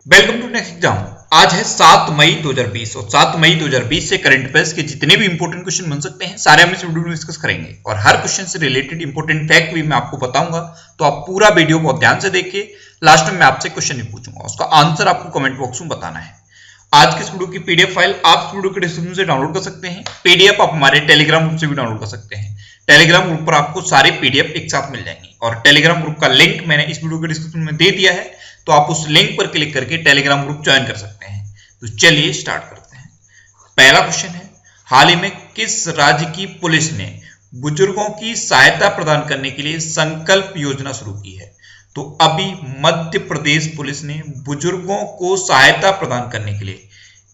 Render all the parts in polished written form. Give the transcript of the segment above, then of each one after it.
Welcome to next exam. आज है 7 मई 2020 और 7 मई 2020 से करंट अफेयर्स के जितने भी इंपॉर्टेंट क्वेश्चन बन सकते हैं सारे हम इस वीडियो में डिस्कस करेंगे और हर क्वेश्चन से रिलेटेड इंपॉर्टेंट फैक्ट भी मैं आपको बताऊंगा। तो आप पूरा वीडियो बहुत ध्यान से देखिए। लास्ट में मैं आपसे क्वेश्चन भी पूछूंगा, उसका आंसर आपको कमेंट बॉक्स में बताना है। आज के इस वीडियो की पीडीएफ फाइल आप इस वीडियो के डिस्क्रिप्शन से डाउनलोड कर सकते हैं। पीडीएफ आप हमारे टेलीग्राम ग्रुप से भी डाउनलोड कर सकते हैं। टेलीग्राम ग्रुप पर आपको सारे पीडीएफ एक साथ मिल जाएंगे और टेलीग्राम ग्रुप का लिंक मैंने इस वीडियो के डिस्क्रिप्शन में दे दिया है, तो आप उस लिंक पर क्लिक करके टेलीग्राम ग्रुप ज्वाइन कर सकते हैं। तो चलिए स्टार्ट करते हैं। पहला क्वेश्चन है, हाल ही में किस राज्य की पुलिस ने बुजुर्गों की सहायता प्रदान करने के लिए संकल्प योजना शुरू की है? तो अभी मध्य प्रदेश पुलिस ने बुजुर्गों को सहायता प्रदान करने के लिए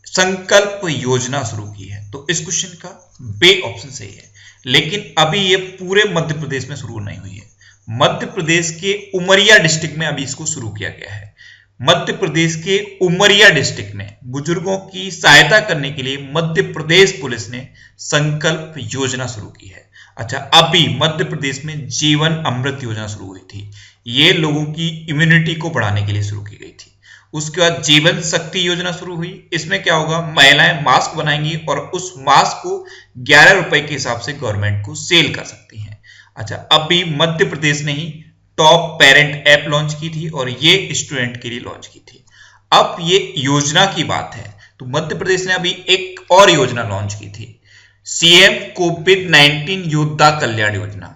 संकल्प योजना शुरू की है। तो इस क्वेश्चन का बे ऑप्शन सही है, लेकिन अभी ये पूरे मध्य प्रदेश में शुरू नहीं हुई है। मध्य प्रदेश के उमरिया डिस्ट्रिक्ट में अभी इसको शुरू किया गया है। मध्य प्रदेश के उमरिया डिस्ट्रिक्ट में बुजुर्गों की सहायता करने के लिए मध्य प्रदेश पुलिस ने संकल्प योजना शुरू की है। अच्छा, अभी मध्य प्रदेश में जीवन अमृत योजना शुरू हुई थी। ये लोगों की इम्यूनिटी को बढ़ाने के लिए शुरू की गई थी। उसके बाद जीवन शक्ति योजना शुरू हुई। इसमें क्या होगा, महिलाएं मास्क बनाएंगी और उस मास्क को 11 रुपए के हिसाब से गवर्नमेंट को सेल कर सकती हैं। अच्छा, अभी मध्य प्रदेश ने ही टॉप पेरेंट ऐप लॉन्च की थी और ये स्टूडेंट के लिए लॉन्च की थी। अब ये योजना की बात है तो मध्य प्रदेश ने अभी एक और योजना लॉन्च की थी, सीएम कोविड-19 योद्धा कल्याण योजना।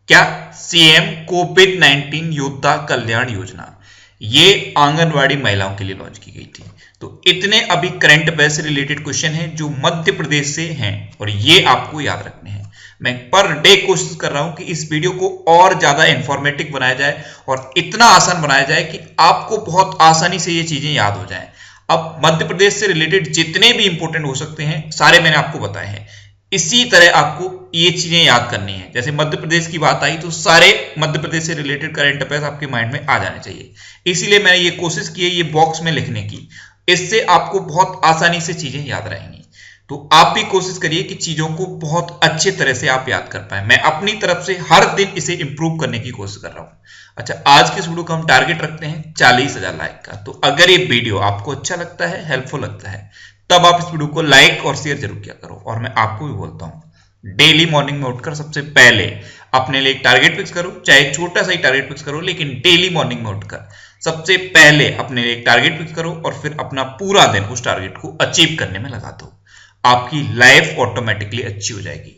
क्या? सीएम कोविड-19 योद्धा कल्याण योजना। ये आंगनवाड़ी महिलाओं के लिए लॉन्च की गई थी। तो इतने अभी करंट अफेयर से रिलेटेड क्वेश्चन हैं जो मध्य प्रदेश से हैं और ये आपको याद रखने हैं। मैं पर डे कोशिश कर रहा हूं कि इस वीडियो को और ज्यादा इंफॉर्मेटिव बनाया जाए और इतना आसान बनाया जाए कि आपको बहुत आसानी से ये चीजें याद हो जाएं। अब मध्य प्रदेश से रिलेटेड जितने भी इंपॉर्टेंट हो सकते हैं सारे मैंने आपको बताए हैं। इसी तरह आपको ये चीजें याद करनी है। जैसे मध्य प्रदेश की बात आई तो सारे मध्य प्रदेश से रिलेटेड करंट अफेयर्स आपके माइंड में आ जाने चाहिए। इसीलिए मैंने ये कोशिश की है ये बॉक्स में लिखने की। इससे आपको बहुत आसानी से चीजें याद रहेंगी। तो आप भी कोशिश करिए कि चीजों को बहुत अच्छे तरह से आप याद कर पाए। मैं अपनी तरफ से हर दिन इसे इंप्रूव करने की कोशिश कर रहा हूं। अच्छा, आज के इस वीडियो का हम टारगेट रखते हैं 40,000 लाइक का। तो अगर ये वीडियो आपको अच्छा लगता है, हेल्पफुल लगता है, तब आप इस वीडियो को लाइक और शेयर जरूर किया करो। और मैं आपको भी बोलता हूं, डेली मॉर्निंग में उठकर सबसे पहले अपने लिए एक टारगेट फिक्स करो, चाहे छोटा सा ही टारगेट फिक्स करो, लेकिन डेली मॉर्निंग में उठकर सबसे पहले अपने लिए एक टारगेट फिक्स करो और फिर अपना पूरा दिन उस टारगेट को अचीव करने में लगा दो। आपकी लाइफ ऑटोमेटिकली अच्छी हो जाएगी।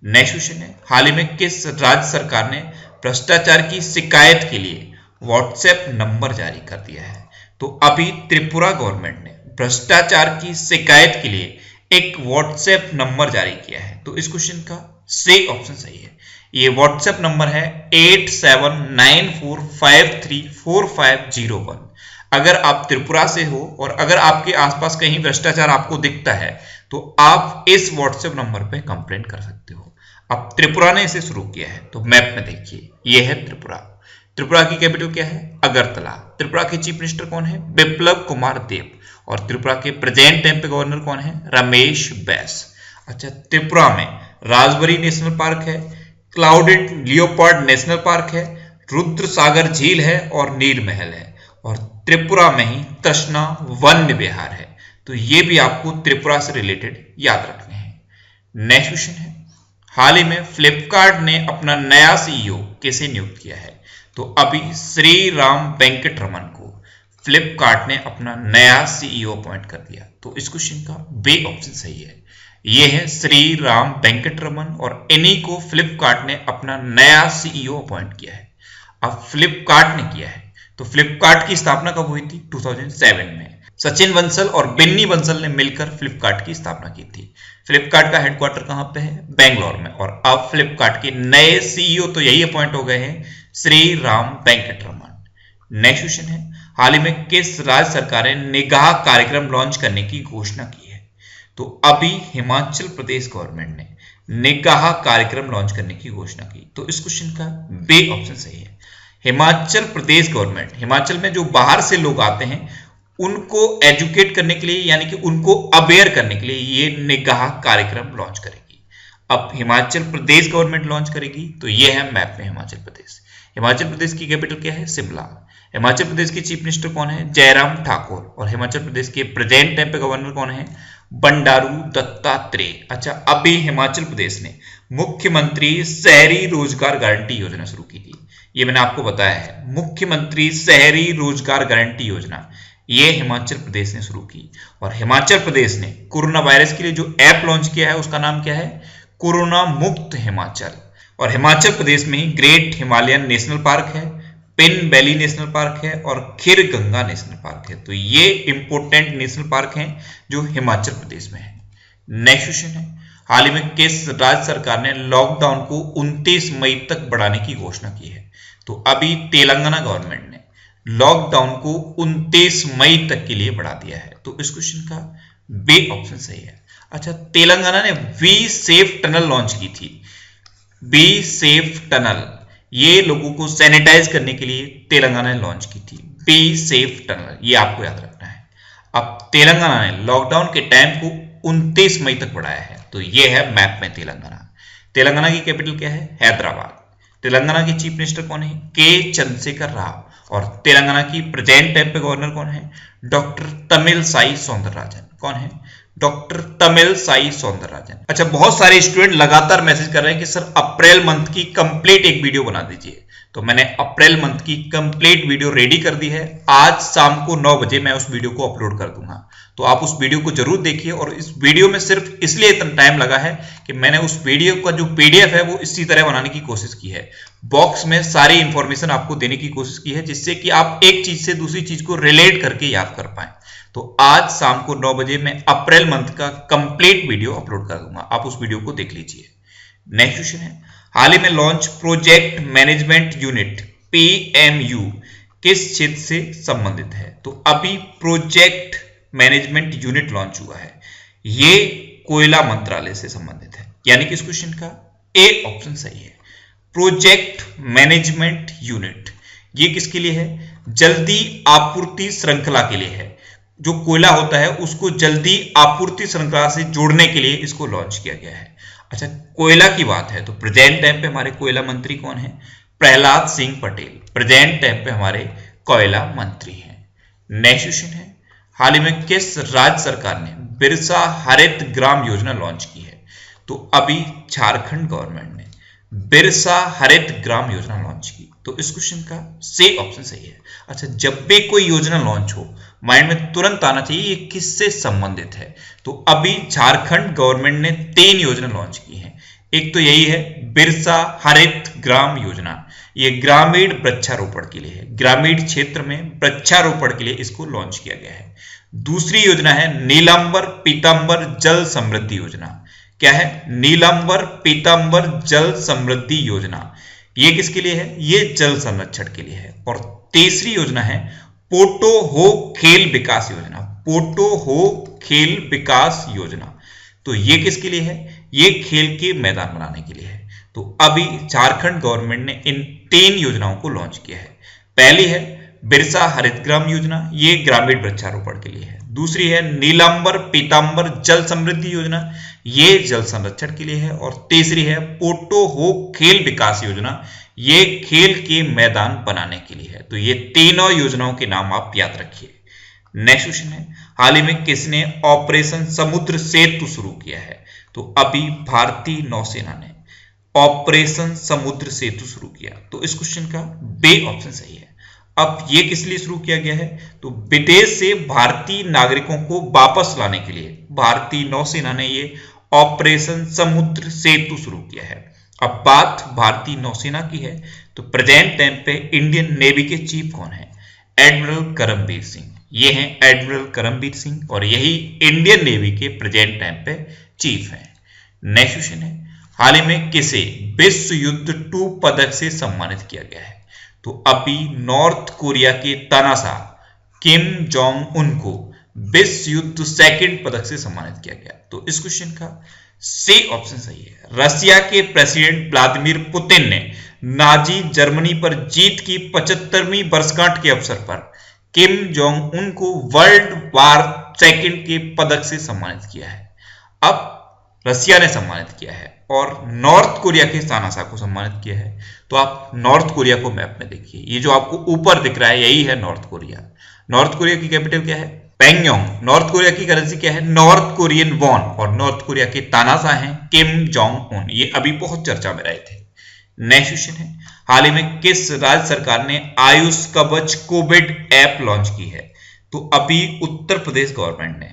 नेक्स्ट क्वेश्चन है, हाल ही में किस राज्य सरकार ने भ्रष्टाचार की शिकायत के लिए व्हाट्सएप नंबर जारी कर दिया है? तो अभी त्रिपुरा गवर्नमेंट ने भ्रष्टाचार की शिकायत के लिए एक व्हाट्सएप नंबर जारी किया है। तो इस क्वेश्चन का सी ऑप्शन सही है। ये व्हाट्सएप नंबर है 8794534501। अगर आप त्रिपुरा से हो और अगर आपके आसपास कहीं भ्रष्टाचार आपको दिखता है तो आप इस व्हाट्सएप नंबर पे कंप्लेंट कर सकते हो। अब त्रिपुरा ने इसे शुरू किया है, तो मैप में देखिए, ये है त्रिपुरा। त्रिपुरा की कैपिटल क्या है? अगरतला। त्रिपुरा के चीफ मिनिस्टर कौन है? बिप्लब कुमार देब। और त्रिपुरा के प्रेजेंट टाइम पे गवर्नर कौन है? रमेश बैस। अच्छा, त्रिपुरा में राजबरी नेशनल पार्क है, क्लाउडेड लियोपार्ड नेशनल पार्क है, रुद्र सागर झील है और नील महल है। और त्रिपुरा में ही तृष्णा वन्य विहार है। तो ये भी आपको त्रिपुरा से रिलेटेड याद रखने हैं। नेक्स्ट क्वेश्चन है, हाल ही में फ्लिपकार्ट ने अपना नया सीईओ किसे नियुक्त किया है? तो अभी श्री राम वेंकटरमन को फ्लिपकार्ट ने अपना नया सीईओ अपॉइंट कर दिया। तो इस क्वेश्चन का बी ऑप्शन सही है। ये है श्री राम वेंकटरमन और इन्हीं को फ्लिपकार्ट ने अपना नया सीईओ अपॉइंट किया है। अब फ्लिपकार्ट ने किया है तो फ्लिपकार्ट की स्थापना कब हुई थी? 2007 में सचिन बंसल और बिन्नी बंसल ने मिलकर फ्लिपकार्ट की स्थापना की थी। फ्लिपकार्ट का हेडक्वार्टर कहां पे है? बेंगलोर में। और अब फ्लिपकार्ट के नए सीईओ तो यही अपॉइंट हो गए हैं, श्री राम वेंकटरमन। नेक्स्ट क्वेश्चन है, हाल ही में किस राज्य सरकार ने निगाह कार्यक्रम लॉन्च करने की घोषणा की है? तो अभी हिमाचल प्रदेश गवर्नमेंट ने निगाह कार्यक्रम लॉन्च करने की घोषणा की। तो इस क्वेश्चन का बी ऑप्शन सही है। हिमाचल प्रदेश गवर्नमेंट, हिमाचल में जो बाहर से लोग आते हैं उनको एजुकेट करने के लिए, यानी कि उनको अवेयर करने के लिए ये निगाह कार्यक्रम लॉन्च करेगी। अब हिमाचल प्रदेश गवर्नमेंट लॉन्च करेगी, तो ये है मैप में हिमाचल प्रदेश। हिमाचल प्रदेश की कैपिटल क्या है? शिमला। हिमाचल प्रदेश के चीफ मिनिस्टर कौन है? जयराम ठाकुर। और हिमाचल प्रदेश के प्रेजेंट टाइम पे गवर्नर कौन है? बंडारू दत्तात्रेय। अच्छा, अभी हिमाचल प्रदेश ने मुख्यमंत्री शहरी रोजगार गारंटी योजना शुरू की थी, ये मैंने आपको बताया है। मुख्यमंत्री शहरी रोजगार गारंटी योजना ये हिमाचल प्रदेश ने शुरू की। और हिमाचल प्रदेश ने कोरोना वायरस के लिए जो ऐप लॉन्च किया है उसका नाम क्या है? कोरोना मुक्त हिमाचल। और हिमाचल प्रदेश में ही ग्रेट हिमालयन नेशनल पार्क है, पिन वैली नेशनल पार्क है और खीर गंगा नेशनल पार्क है। तो ये इंपोर्टेंट नेशनल पार्क हैं जो हिमाचल प्रदेश में है। नेक्स्ट क्वेश्चन है, हाल ही में किस राज्य सरकार ने लॉकडाउन को 29 मई तक बढ़ाने की घोषणा की है? तो अभी तेलंगाना गवर्नमेंट ने लॉकडाउन को 29 मई तक के लिए बढ़ा दिया है। तो इस क्वेश्चन का बी ऑप्शन सही है। अच्छा, तेलंगाना ने वी सेफ टनल लॉन्च की थी। बी सेफ टनल ये लोगों को सैनिटाइज करने के लिए तेलंगाना ने लॉन्च की थी। बी सेफ टनल ये आपको याद रखना है। अब तेलंगाना ने लॉकडाउन के टाइम को 29 मई तक बढ़ाया है, तो ये है मैप में तेलंगाना। तेलंगाना की कैपिटल क्या है? हैदराबाद। तेलंगाना के चीफ मिनिस्टर कौन है? के चंद्रशेखर राव। और तेलंगाना की प्रेजेंट टाइम पे गवर्नर कौन है? डॉक्टर तमिलसाई सौंदरराजन। कौन है? डॉक्टर तमिलसाई सौंदरराजन। अच्छा, बहुत सारे स्टूडेंट लगातार मैसेज कर रहे हैं कि सर अप्रैल मंथ की कंप्लीट एक वीडियो बना दीजिए। तो मैंने अप्रैल मंथ की कंप्लीट वीडियो रेडी कर दी है। आज शाम को 9 बजे मैं उस वीडियो को अपलोड कर दूंगा, तो आप उस वीडियो को जरूर देखिए। और इस वीडियो में सिर्फ इसलिए इतना टाइम लगा है कि मैंने उस वीडियो का जो पीडीएफ है वो इसी तरह बनाने की कोशिश की है। बॉक्स में सारी इंफॉर्मेशन आपको देने की कोशिश की है, जिससे कि आप एक चीज से दूसरी चीज को रिलेट करके याद कर पाए। तो आज शाम को 9 बजे मैं अप्रैल मंथ का कंप्लीट वीडियो अपलोड कर दूंगा, आप उस वीडियो को देख लीजिए। नेक्स्ट क्वेश्चन है, हाल ही में launch project management unit PMU किस क्षेत्र से संबंधित है? तो अभी प्रोजेक्ट मैनेजमेंट यूनिट लॉन्च हुआ है, ये कोयला मंत्रालय से संबंधित है, यानी कि इस क्वेश्चन का ए ऑप्शन सही है। प्रोजेक्ट मैनेजमेंट यूनिट ये किसके लिए है? जल्दी आपूर्ति श्रृंखला के लिए है। जो कोयला होता है उसको जल्दी आपूर्ति श्रृंखला से जोड़ने के लिए इसको लॉन्च किया गया है। अच्छा, कोयला की बात है तो प्रेजेंट टाइम पे हमारे कोयला मंत्री कौन है? प्रहलाद सिंह पटेल प्रेजेंट टाइम पे हमारे कोयला मंत्री हैं। नेक्स्ट क्वेश्चन है, हाल ही में किस राज्य सरकार ने बिरसा हरित ग्राम योजना लॉन्च की है? तो अभी झारखंड गवर्नमेंट ने बिरसा हरित ग्राम योजना लॉन्च की। तो इस क्वेश्चन का सी ऑप्शन सही है। अच्छा, जब भी कोई योजना लॉन्च हो माइंड में तुरंत आना चाहिए ये किससे संबंधित है। तो अभी झारखंड गवर्नमेंट ने 3 योजना लॉन्च की है। एक तो यही है बिरसा हरित ग्राम योजना, ये ग्रामीण वृक्षारोपण के लिए है, ग्रामीण क्षेत्र में वृक्षारोपण के लिए इसको लॉन्च किया गया है। दूसरी योजना है नीलांबर पीतांबर जल समृद्धि योजना। क्या है? नीलांबर पीतांबर जल समृद्धि योजना। ये किसके लिए है? ये जल संरक्षण के लिए है। और तीसरी योजना है पोटो हो खेल विकास योजना। पोटो हो खेल विकास योजना, तो ये किसके लिए है? ये खेल के मैदान बनाने के लिए है। तो अभी झारखंड गवर्नमेंट ने इन 3 योजनाओं को लॉन्च किया है। पहली है बिरसा हरित ग्राम योजना, ये ग्रामीण वृक्षारोपण के लिए है। दूसरी है नीलांबर पीतांबर जल समृद्धि योजना, ये जल संरक्षण के लिए है। और तीसरी है पोटो हो खेल विकास योजना, ये खेल के मैदान बनाने के लिए है। तो ये तीनों योजनाओं के नाम आप याद रखिए। नेक्स्ट क्वेश्चन है, हाल ही में किसने ऑपरेशन समुद्र सेतु शुरू किया है? तो अभी भारतीय नौसेना ने ऑपरेशन समुद्र सेतु शुरू किया। तो इस क्वेश्चन का बी ऑप्शन सही है। अब ये किस लिए शुरू किया गया है? तो विदेश से भारतीय नागरिकों को वापस लाने के लिए भारतीय नौसेना ने ये ऑपरेशन समुद्र सेतु शुरू किया है। अब बात भारतीय नौसेना की है तो प्रेजेंट टाइम पे इंडियन नेवी के चीफ कौन है? एडमिरल करमबीर सिंह। ये हैं एडमिरल करमबीर सिंह और यही इंडियन नेवी के प्रेजेंट टाइम पे चीफ हैं। नेक्स्ट क्वेश्चन है, हाल ही में किसे विश्व युद्ध 2 पदक से सम्मानित किया गया है? तो अभी नॉर्थ कोरिया के तानाशाह किम जोंग उन को विश्व युद्ध 2 पदक से सम्मानित किया गया। तो इस क्वेश्चन का सी ऑप्शन सही है। रशिया के प्रेसिडेंट व्लादिमीर पुतिन ने नाजी जर्मनी पर जीत की 75वीं वर्षगांठ के अवसर पर किम जोंग उन को वर्ल्ड वार 2 के पदक से सम्मानित किया है। अब रसिया ने सम्मानित किया है और नॉर्थ कोरिया के तानाशाह को सम्मानित किया है। तो आप नॉर्थ कोरिया को मैप में देखिए, ये जो आपको ऊपर दिख रहा है यही है नॉर्थ कोरिया। नॉर्थ कोरिया की कैपिटल क्या है? पेंगयोंग। नॉर्थ कोरिया की करेंसी क्या है? North Korean von. और नॉर्थ कोरिया के तानाशाह हैं किम जोंग उन। ये अभी बहुत चर्चा में रहे थे। नेक्स्ट क्वेश्चन है, हाल ही में किस राज्य सरकार ने आयुष कवच कोविड ऐप लॉन्च की है? तो अभी उत्तर प्रदेश गवर्नमेंट ने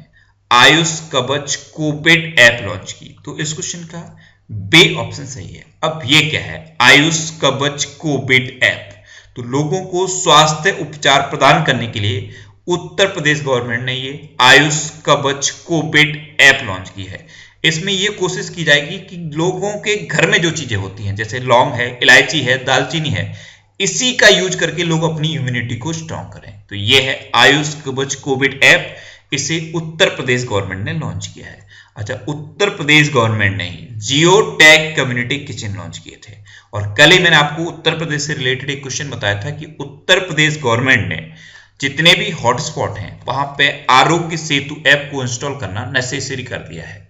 आयुष कवच कोविड ऐप लॉन्च की। तो इस क्वेश्चन का बी ऑप्शन सही है। अब ये क्या है? आयुष कवच कोविड ऐप। तो लोगों को स्वास्थ्य उपचार प्रदान करने के लिए उत्तर प्रदेश गवर्नमेंट ने ये आयुष कवच कोविड ऐप लॉन्च की है। इसमें ये कोशिश की जाएगी कि लोगों के घर में जो चीजें होती हैं, जैसे लौंग है, इलायची है, दालचीनी है, इसी का यूज करके लोग अपनी इम्यूनिटी को स्ट्रॉन्ग करें। तो ये है आयुष कवच कोविड ऐप। इसे उत्तर प्रदेश गवर्नमेंट ने लॉन्च किया है। अच्छा, उत्तर प्रदेश गवर्नमेंट ने ही geo tag community kitchen launch किए थे। और कल ही मैंने आपको उत्तर प्रदेश से रिलेटेड एक क्वेश्चन बताया था कि उत्तर प्रदेश गवर्नमेंट ने जितने भी हॉटस्पॉट हैं वहां पे आरोग्य सेतु ऐप को इंस्टॉल करना नेसेसरी कर दिया है।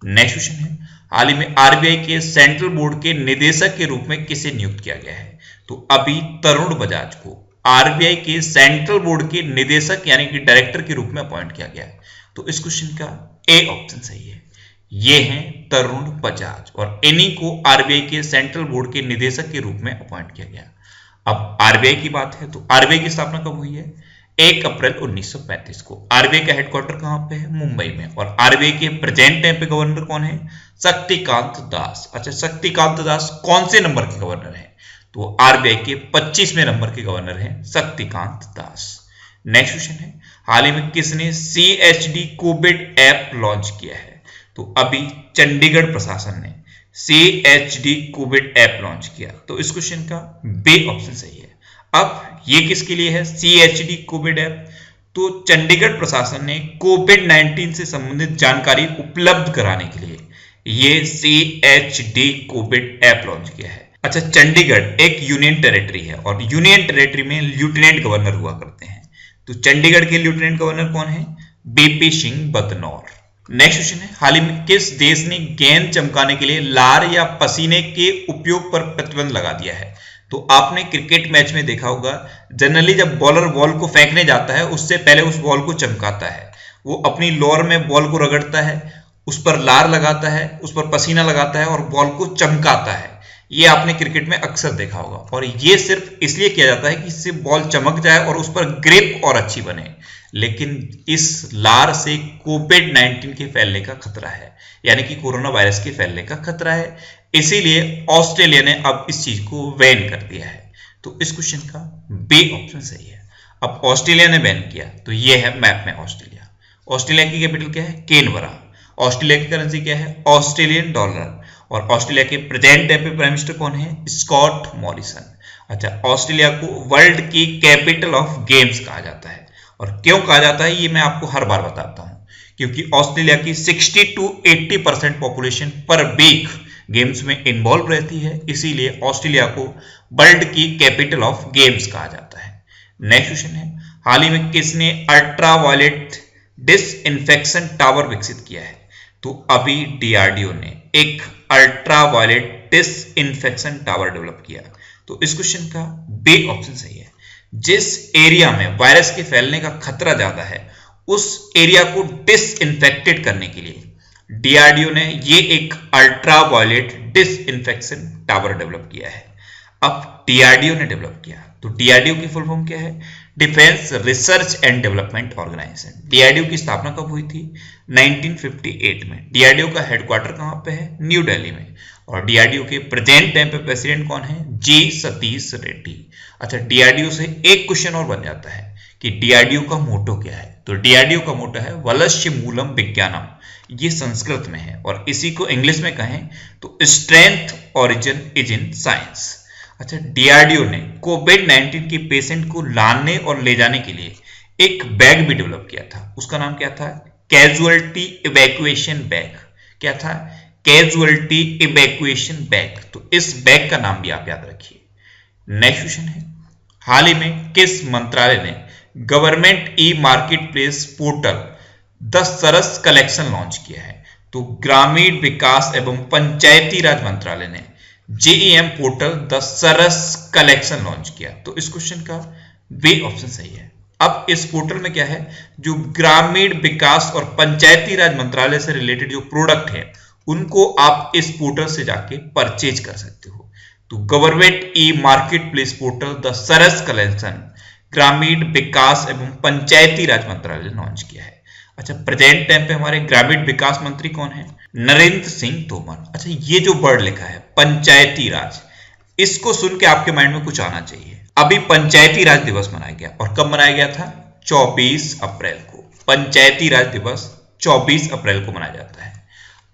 नेक्स्ट क्वेश्चन है, हाल ही में आरबीआई के सेंट्रल बोर्ड के निदेशक के रूप में किसे नियुक्त किया गया है? तो अभी तरुण बजाज को आरबीआई के सेंट्रल बोर्ड के निदेशक यानी कि डायरेक्टर के रूप में अपॉइंट किया गया है। तो इस क्वेश्चन का ए ऑप्शन सही है। ये हैं तरुण बजाज और इन्हीं को आरबीआई के सेंट्रल बोर्ड के निदेशक के रूप में अपॉइंट किया गया। अब आरबीआई की बात है तो आरबीआई की स्थापना कब हुई है? 1 अप्रैल 1935 को। आरबीआई का हेडक्वार्टर कहां पे है? मुंबई में। और आरबीआई के प्रेजेंट टाइम पे गवर्नर कौन है? शक्तिकांत दास। अच्छा, शक्तिकांत दास कौन से नंबर के गवर्नर हैं? तो आरबीआई के 25वें नंबर के गवर्नर हैं शक्तिकांत दास। नेक्स्ट क्वेश्चन है, हाल ही में किसने सीएचडी कोविड ऐप लॉन्च किया है? तो अभी चंडीगढ़ प्रशासन ने सीएचडी कोविड ऐप लॉन्च किया। तो इस क्वेश्चन का बी ऑप्शन सही है। अब ये किसके लिए है सीएचडी कोविड ऐप? तो चंडीगढ़ प्रशासन ने कोविड-19 से संबंधित जानकारी उपलब्ध कराने के लिए ये सीएचडी कोविड ऐप लॉन्च किया है। अच्छा, चंडीगढ़ एक यूनियन टेरिटरी है और यूनियन टेरिटरी में लेफ्टिनेंट गवर्नर हुआ करते हैं। तो चंडीगढ़ के लेफ्टिनेंट गवर्नर कौन है? BP Singh Badnore. Next question है, हाल ही में किस देश ने गेंद चमकाने के लिए लार या पसीने के उपयोग पर प्रतिबंध लगा दिया है? तो आपने क्रिकेट मैच में देखा होगा, जनरली जब बॉलर बॉल को फेंकने जाता है उससे पहले उस बॉल को चमकाता है। वो अपनी लोअर में बॉल को रगड़ता है, उस पर लार लगाता है, उस पर पसीना लगाता है और बॉल को चमकाता है। ये आपने क्रिकेट में अक्सर देखा होगा और ये सिर्फ इसलिए किया जाता है कि इससे बॉल चमक जाए और उस पर ग्रिप और अच्छी बने। लेकिन इस लार से कोविड-19 के फैलने का खतरा है, यानी कि कोरोना वायरस के फैलने का खतरा है। इसीलिए ऑस्ट्रेलिया ने अब इस चीज को बैन कर दिया है। तो इस क्वेश्चन का बी ऑप्शन सही है। अब ऑस्ट्रेलिया ने बैन किया तो ये है मैप में ऑस्ट्रेलिया। ऑस्ट्रेलिया की कैपिटल क्या है? कैनबरा। ऑस्ट्रेलिया की करेंसी क्या है? Australian dollar. और ऑस्ट्रेलिया के प्रेजेंट टाइम पे प्राइम मिनिस्टर कौन है? Scott Morrison. अच्छा, ऑस्ट्रेलिया को वर्ल्ड की कैपिटल ऑफ गेम्स कहा जाता है। और क्यों कहा जाता है ये मैं आपको हर बार बताता हूं, क्योंकि ऑस्ट्रेलिया की 60 to 80% पॉपुलेशन पर वीक गेम्स में इन्वॉल्व रहती है, इसीलिए ऑस्ट्रेलिया को वर्ल्ड की कैपिटल ऑफ गेम्स कहा जाता है। नेक्स्ट क्वेश्चन है, हाल ही में किसने अल्ट्रावायलेट डिसइंफेक्शन टावर विकसित किया है? तो अभी डीआरडीओ ने एक अल्ट्रावायलेट डिसइंफेक्शन टावर डेवलप किया। तो इस क्वेश्चन का बी ऑप्शन सही है। जिस एरिया में वायरस के फैलने का खतरा ज्यादा है उस एरिया को डिसइंफेक्टेड करने के लिए डीआरडीओ ने ये एक अल्ट्रावायलेट डिसइंफेक्शन टावर डेवलप किया है। अब डीआरडीओ ने डेवलप किया तो डीआरडीओ की फुल फॉर्म क्या है? Defence research and development organisation. DRDO की स्थापना कब हुई थी? 1958 में। डीआरडीओ का हेडक्वार्टर कहां पे है? न्यू दिल्ली में। और डीआरडीओ के प्रेजेंट टाइम पे प्रेसिडेंट कौन है? जी सतीश रेड्डी। अच्छा, डीआरडीओ से एक क्वेश्चन और बन जाता है कि डीआरडीओ का मोटो क्या है? तो डीआरडीओ का मोटो है वलस्य मूलम विज्ञानम। ये संस्कृत में है और इसी को इंग्लिश में कहें तो strength origin is in science. अच्छा, डीआरडीओ ने कोविड-19 के पेशेंट को लाने और ले जाने के लिए एक बैग भी डेवलप किया था। उसका नाम क्या था? Casualty evacuation bag. क्या था? Casualty evacuation bag. तो इस बैग का नाम भी आप याद रखिए। नेक्स्ट क्वेश्चन है, हाल ही में किस मंत्रालय ने government e market place portal the Saras collection launch किया है? तो ग्रामीण विकास एवं पंचायती राज मंत्रालय ने JEM portal the Saras collection launch किया। तो इस क्वेश्चन का बी ऑप्शन सही है। अब इस पोर्टल में क्या है, जो ग्रामीण विकास और पंचायती राज मंत्रालय से रिलेटेड जो प्रोडक्ट है उनको आप इस पोर्टल से जाके परचेज कर सकते हो। तो government e market place portal the Saras collection ग्रामीण विकास एवं पंचायती राज मंत्रालय ने लॉन्च किया है। अच्छा, प्रेजेंट टाइम पे हमारे ग्रामीण विकास मंत्री कौन है? नरेंद्र सिंह तोमर। अच्छा, ये जो वर्ड लिखा है पंचायती राज, इसको सुन के आपके माइंड में कुछ आना चाहिए। अभी पंचायती राज दिवस मनाया गया, और कब मनाया गया था? 24 अप्रैल को। पंचायती राज दिवस 24 अप्रैल को मनाया जाता है।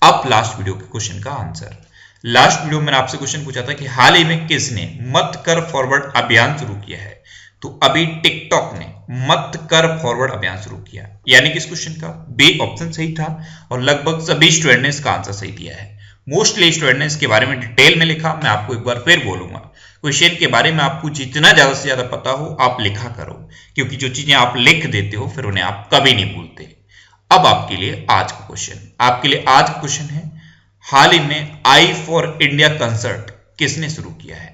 अब लास्ट वीडियो के क्वेश्चन का आंसर। लास्ट वीडियो में मैंने आपसे क्वेश्चन पूछा था कि हाल ही में किसने मत कर फॉरवर्ड अभियान शुरू किया है? तो अभी टिकटॉक ने मत कर फॉरवर्ड अभियान शुरू किया, यानी कि इस क्वेश्चन का बी ऑप्शन सही था, और लगभग सभी स्टूडेंट ने इसका आंसर सही दिया है। मोस्टली स्टूडेंट ने इसके बारे में डिटेल में लिखा। मैं आपको एक बार फिर बोलूंगा, क्वेश्चन के बारे में आपको जितना ज्यादा से ज्यादा पता हो आप लिखा करो, क्योंकि जो चीजें आप लिख देते हो फिर उन्हें आप कभी नहीं भूलते। अब आपके लिए आज का क्वेश्चन है, हाल ही में आई फॉर इंडिया कंसर्ट किसने शुरू किया है?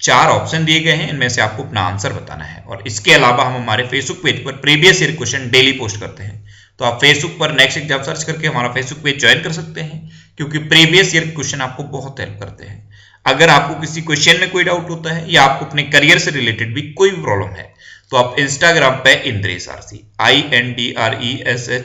4 ऑप्शन दिए गए हैं, इनमें से आपको अपना आंसर बताना है। और इसके अलावा हम हमारे फेसबुक पेज पर previous year question daily post करते हैं, तो आप फेसबुक पर नेक्स्ट एग्जाम सर्च करके हमारा फेसबुक पेज ज्वाइन कर सकते हैं, क्योंकि प्रीवियस ईयर क्वेश्चन आपको बहुत हेल्प करते हैं। अगर आपको किसी क्वेश्चन में कोई डाउट होता है या आपको अपने करियर से रिलेटेड भी कोई प्रॉब्लम है, तो आप इंस्टाग्राम पे इंद्रेश आरसी INDRESHRC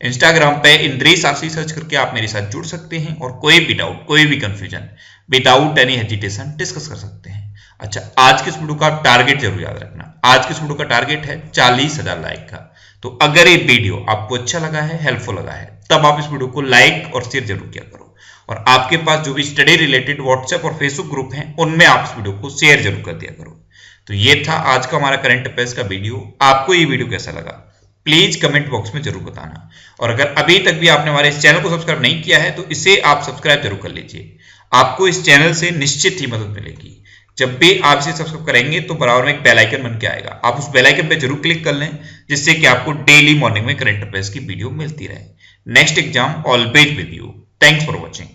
इंस्टाग्राम पे इंद्रेश आरसी सर्च करके आप मेरे साथ जुड़ सकते हैं और कोई भी डाउट, कोई भी confusion without any hesitation discuss कर सकते हैं। अच्छा, आज के इस वीडियो का टारगेट जरूर याद रखना। आज के इस वीडियो का टारगेट है 40,000 लाइक का। तो अगर ये वीडियो आपको अच्छा लगा है, हेल्पफुल लगा है, तब आप इस वीडियो को लाइक और शेयर जरूर किया करो। और आपके पास जो भी स्टडी रिलेटेड व्हाट्सएप और फेसबुक ग्रुप हैं, उनमें आप इस वीडियो को शेयर जरूर कर दिया करो। तो ये था आज का हमारा करंट अफेयर्स का वीडियो। आपको ये वीडियो कैसा लगा प्लीज कमेंट बॉक्स में जरूर बताना। और अगर अभी तक भी आपने हमारे इस चैनल को सब्सक्राइब नहीं किया है, तो इसे आप सब्सक्राइब जरूर कर लीजिए। आपको इस चैनल से निश्चित ही मदद मिलेगी। जब भी आप इसे सब्सक्राइब करेंगे तो बराबर में एक बेल आइकन बन के आएगा, आप उस बेल आइकन पे जरूर क्लिक कर लें, जिससे कि आपको डेली मॉर्निंग में करंट अफेयर्स की वीडियो मिलती रहे। Next exam always with you. Thanks for watching.